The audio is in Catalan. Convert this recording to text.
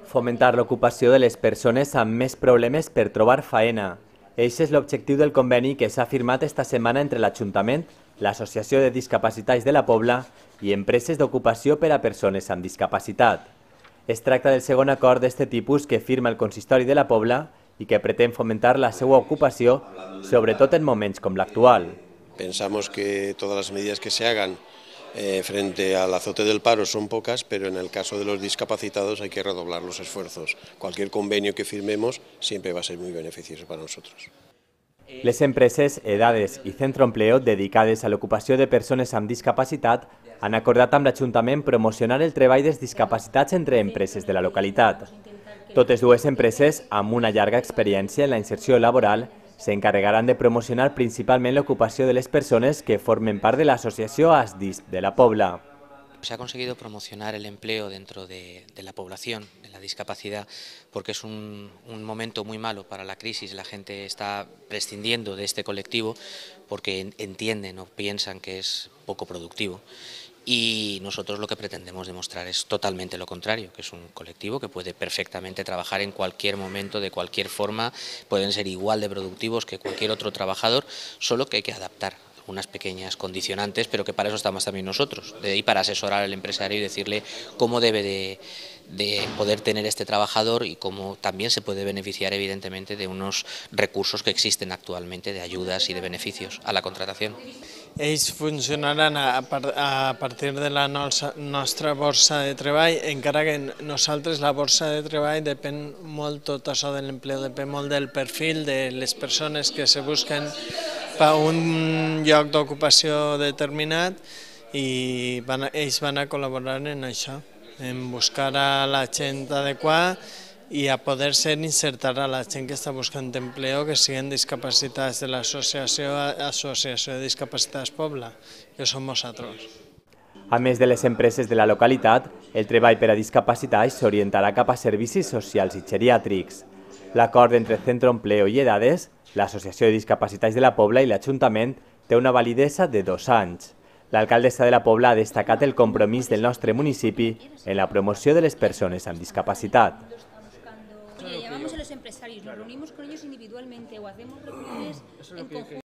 Fomentar l'ocupació de les persones amb més problemes per trobar faena. Eixe és l'objectiu del conveni que s'ha firmat esta setmana entre l'Ajuntament, l'Associació de Discapacitats de la Pobla i empreses d'ocupació per a persones amb discapacitat. Es tracta del segon acord d'este tipus que firma el Consistori de la Pobla i que pretén fomentar la seva ocupació, sobretot en moments com l'actual. Pensamos que todas las medidas que se hagan frente al azote del paro son pocas, pero en el caso de los discapacitados hay que redoblar los esfuerzos. Cualquier convenio que firmemos siempre va a ser muy beneficioso para nosotros. Les empreses, Edades i Centro Empleo, dedicades a l'ocupació de persones amb discapacitat, han acordat amb l'Ajuntament promocionar el treball dels discapacitats entre empreses de la localitat. Totes dues empreses, amb una llarga experiència en la inserció laboral, s'encarregaran de promocionar principalment l'ocupació de les persones que formen part de l'associació ASDISP de la Pobla. Se ha conseguido promocionar el empleo dentro de la población, de la discapacidad, porque es un momento muy malo para la crisis. La gente está prescindiendo de este colectivo porque entienden o piensan que es poco productivo. Y nosotros lo que pretendemos demostrar es totalmente lo contrario, que es un colectivo que puede perfectamente trabajar en cualquier momento, de cualquier forma, pueden ser igual de productivos que cualquier otro trabajador, solo que hay que adaptar unas pequeñas condicionantes, pero que para eso estamos también nosotros, de ahí para asesorar al empresario y decirle cómo debe de poder tener este trabajador y cómo también se puede beneficiar evidentemente de unos recursos que existen actualmente de ayudas y de beneficios a la contratación. Ells funcionaran a partir de la nostra borsa de treball, encara que nosaltres la borsa de treball depèn molt tot això de l'empleo, depèn molt del perfil de les persones que se busquen per un lloc d'ocupació determinat i ells van a col·laborar en això, en buscar a la gent adequada i a poder ser insertar a la gent que està buscant empleo que siguin discapacitats de l'Associació de Discapacitats Pobla, que som nosaltres. A més de les empreses de la localitat, el treball per a discapacitats s'orientarà cap a servicis socials i geriàtrics. L'acord entre Centro Empleo i Edades, l'Associació de Discapacitats de la Pobla i l'Ajuntament té una validesa de 2 anys. L'alcaldessa de la Pobla ha destacat el compromís del nostre municipi en la promoció de les persones amb discapacitat. Llamamos a los empresarios, nos reunimos con ellos individualmente o hacemos reuniones en conjunto.